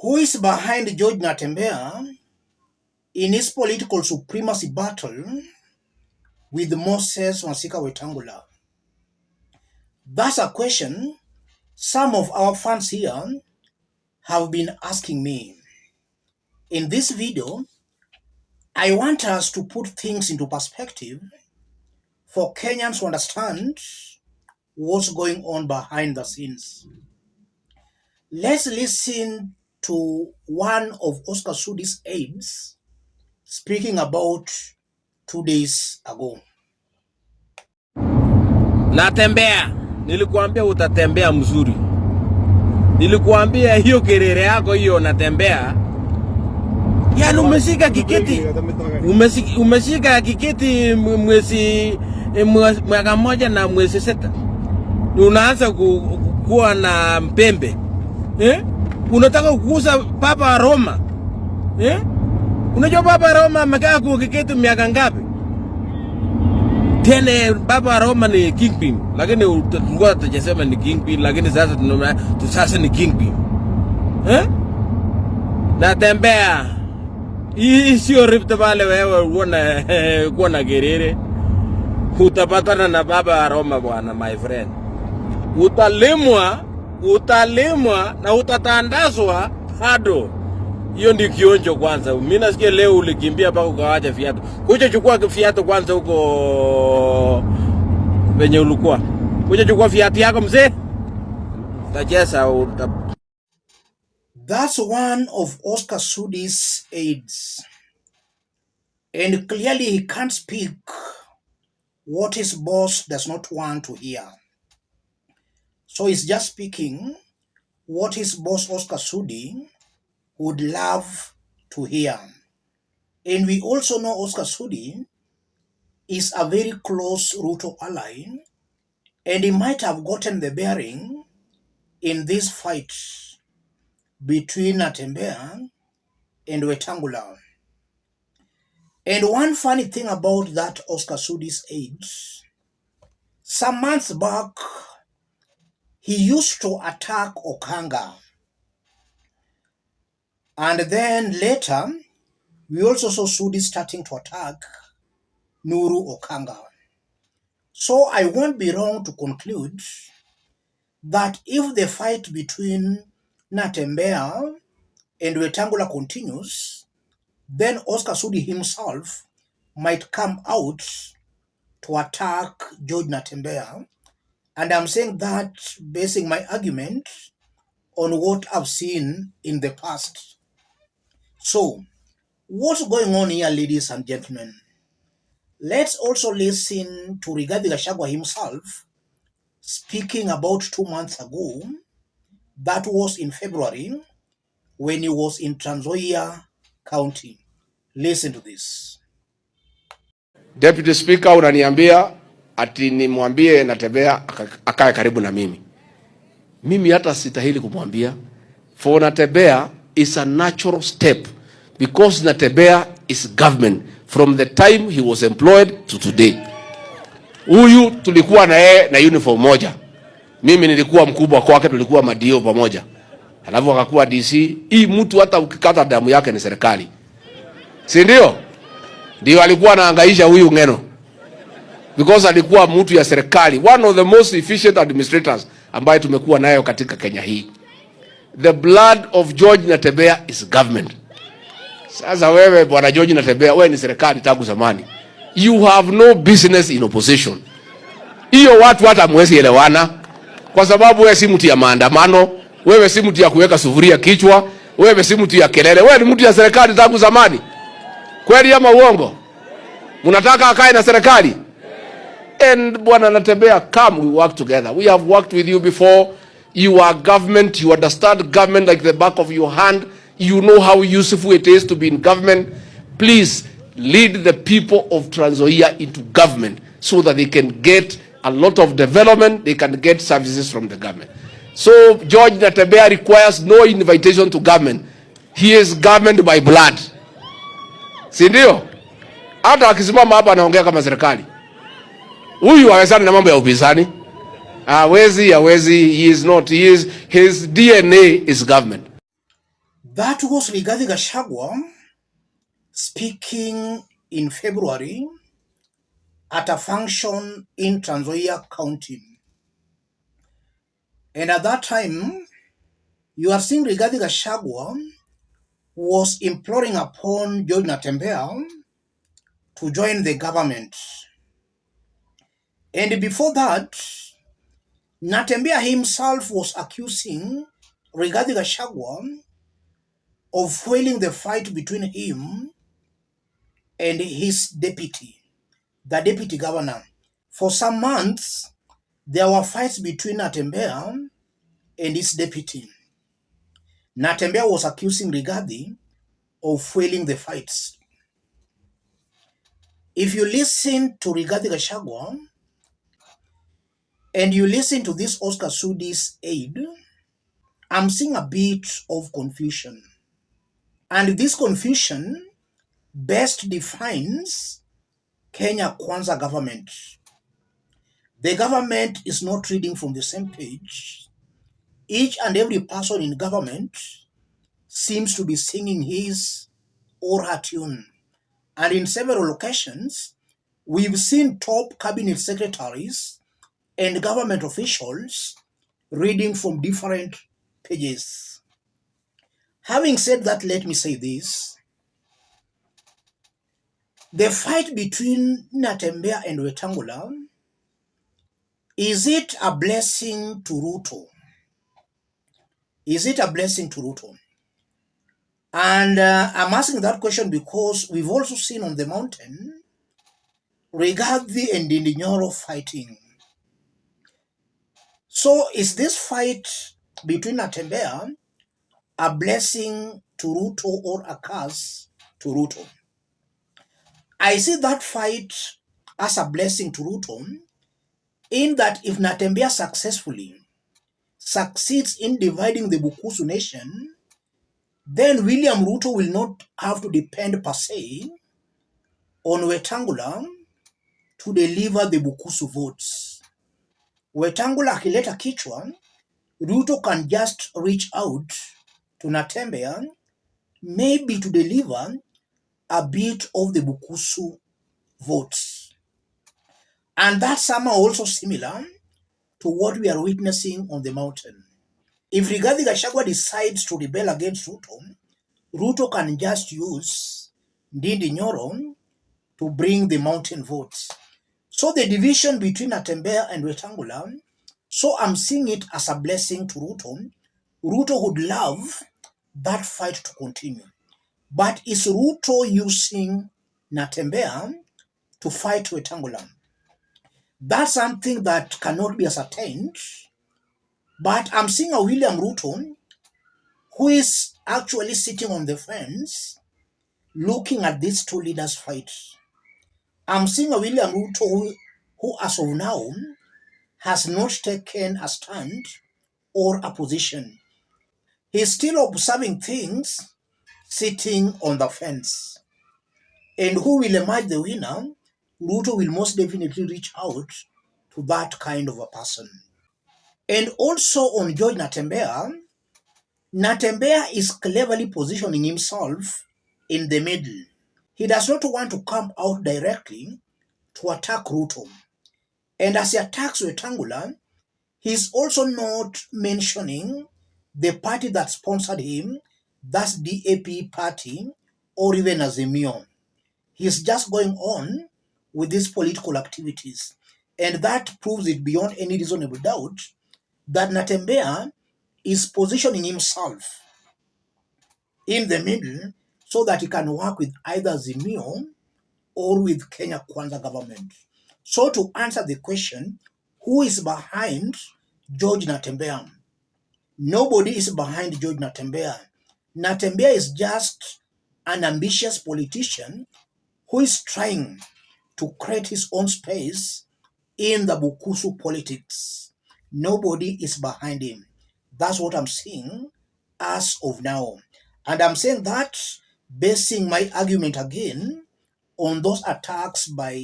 Who is behind George Natembeya in his political supremacy battle with Moses Wetangula? That's a question some of our fans here have been asking me. In this video, I want us to put things into perspective for Kenyans to understand what's going on behind the scenes. Let's listen to one of Oscar Sudi's aides speaking about 2 days ago. Natembeya, nilikuambia utatembea mzuri. Nilikuambia hiyo kelele yako hiyo Natembeya. Yaani umeshika kiketi. Umeshika kiketi mwezi mwaka moja na mwezi sita. Unaanza kuwa na mpembe. Unataka kukuza Papa Roma. Unajua Papa Roma amekaa kwa kiketi miaka ngapi? Tena Papa Roma ni kingpin, lakini tulikuwa tunasema ni kingpin, lakini sasa ni kingpin. Natembeya. Hii sio Rift Valley wewe uona gerere. Utapatana na Papa Roma bwana, my friend. Utalimwa na utatandazwa bado. Hiyo ndio kionjo kwanza. Mimi nasikia leo ulikimbia mpaka ukawacha viatu. Kuja chukua viatu kwanza huko venye ulikuwa. Kuja chukua viatu yako mzee. Tajesa That's one of Oscar Sudi's aides. And clearly he can't speak what his boss does not want to hear. So he's just speaking what his boss Oscar Sudi would love to hear. And we also know Oscar Sudi is a very close Ruto ally, and he might have gotten the bearing in this fight between Natembeya and Wetangula. And one funny thing about that Oscar Sudi's aide, some months back, he used to attack Okanga. And then later, we also saw Sudi starting to attack Nuru Okanga. So I won't be wrong to conclude that if the fight between Natembeya and Wetangula continues, then Oscar Sudi himself might come out to attack George Natembeya. And I'm saying that basing my argument on what I've seen in the past. So, what's going on here, ladies and gentlemen? Let's also listen to Rigathi Gachagua himself speaking about 2 months ago. That was in February when he was in Trans Nzoia County. Listen to this. Deputy Speaker, unaniambia ati nimwambie Natembeya akae karibu na mimi. Mimi hata sitahili kumwambia. For Natembeya is a natural step because Natembeya is government from the time he was employed to today. Huyu tulikuwa na yeye na uniform moja. Mimi nilikuwa mkubwa kwake, tulikuwa madio pamoja. Alafu akakuwa DC. Hii mtu hata ukikata damu yake ni serikali. Si ndio? Ndio alikuwa anahangaisha huyu Ngeno. Because alikuwa mtu ya serikali, one of the most efficient administrators ambaye tumekuwa nayo katika Kenya hii. The blood of George Natembeya is government. Sasa wewe bwana George Natembeya, wewe ni serikali tangu zamani. You have no business in opposition. Hiyo watu hata mwezi elewana, kwa sababu wewe si mtu ya maandamano, wewe si mtu ya kuweka sufuria kichwa, wewe si mtu ya kelele, wewe ni mtu ya serikali tangu zamani. Kweli ama uongo? Mnataka akae na serikali? And bwana Natembeya, come, we work together. We have worked with you before. You are government. You understand government like the back of your hand. You know how useful it is to be in government. Please lead the people of Trans Nzoia into government so that they can get a lot of development. They can get services from the government. So George Natembeya requires no invitation to government. He is government by blood. Si ndio? Hata akisimama hapa anaongea kama serikali. Huyu hawezani na mambo ya upinzani. Hawezi, he is not. His DNA is government. That was Rigathi Gachagua speaking in February at a function in Trans Nzoia County. And at that time, you are seeing Rigathi Gachagua was imploring upon George Natembeya to join the government. And before that, Natembeya himself was accusing Rigathi Gachagua of fueling the fight between him and his deputy, the deputy governor. For some months, there were fights between Natembeya and his deputy. Natembeya was accusing Rigathi of fueling the fights. If you listen to Rigathi Gachagua and you listen to this Oscar Sudi's aide, I'm seeing a bit of confusion. And this confusion best defines Kenya Kwanza government. The government is not reading from the same page. Each and every person in government seems to be singing his or her tune. And in several occasions, we've seen top cabinet secretaries and government officials reading from different pages. Having said that, let me say this. The fight between Natembeya and Wetangula, is it a blessing to Ruto? Is it a blessing to Ruto? And I'm asking that question because we've also seen on the mountain Rigathi and Ndinyoro fighting. So is this fight between Natembeya a blessing to Ruto or a curse to Ruto? I see that fight as a blessing to Ruto in that if Natembeya successfully succeeds in dividing the Bukusu nation, then William Ruto will not have to depend per se on Wetangula to deliver the Bukusu votes. Wetangula akileta kichwa, Ruto can just reach out to Natembeya maybe to deliver a bit of the Bukusu votes. And that's somehow also similar to what we are witnessing on the mountain. If Rigathi Gachagua decides to rebel against Ruto, Ruto can just use Ndindi Nyoro to bring the mountain votes. So the division between Natembeya and Wetangula, so I'm seeing it as a blessing to Ruto. Ruto would love that fight to continue. But is Ruto using Natembeya to fight Wetangula? That's something that cannot be ascertained. But I'm seeing a William Ruto who is actually sitting on the fence looking at these two leaders fight. I'm seeing a William Ruto who as of now has not taken a stand or a position. He's still observing things, sitting on the fence. And who will emerge the winner? Ruto will most definitely reach out to that kind of a person. And also on George Natembeya, Natembeya is cleverly positioning himself in the middle. He does not want to come out directly to attack Ruto. And as he attacks Wetangula, he's also not mentioning the party that sponsored him, that's DAP party, or even Azimio. He's just going on with these political activities. And that proves it beyond any reasonable doubt that Natembeya is positioning himself in the middle so that he can work with either Azimio or with Kenya Kwanza government. So to answer the question, who is behind George Natembeya? Nobody is behind George Natembeya. Natembeya is just an ambitious politician who is trying to create his own space in the Bukusu politics. Nobody is behind him. That's what I'm seeing as of now. And I'm saying that basing my argument again on those attacks by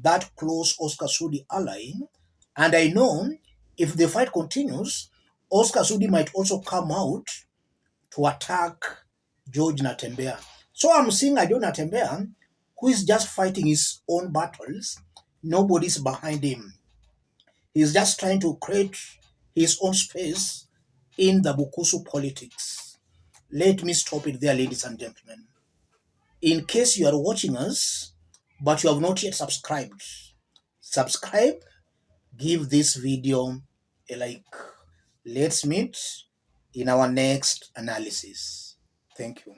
that close Oscar Sudi ally. And I know if the fight continues, Oscar Sudi might also come out to attack George Natembeya. So I'm seeing a George Natembeya who is just fighting his own battles. Nobody's behind him. He's just trying to create his own space in the Bukusu politics. Let me stop it there, ladies and gentlemen. In case you are watching us, but you have not yet subscribed, subscribe, give this video a like. Let's meet in our next analysis. Thank you.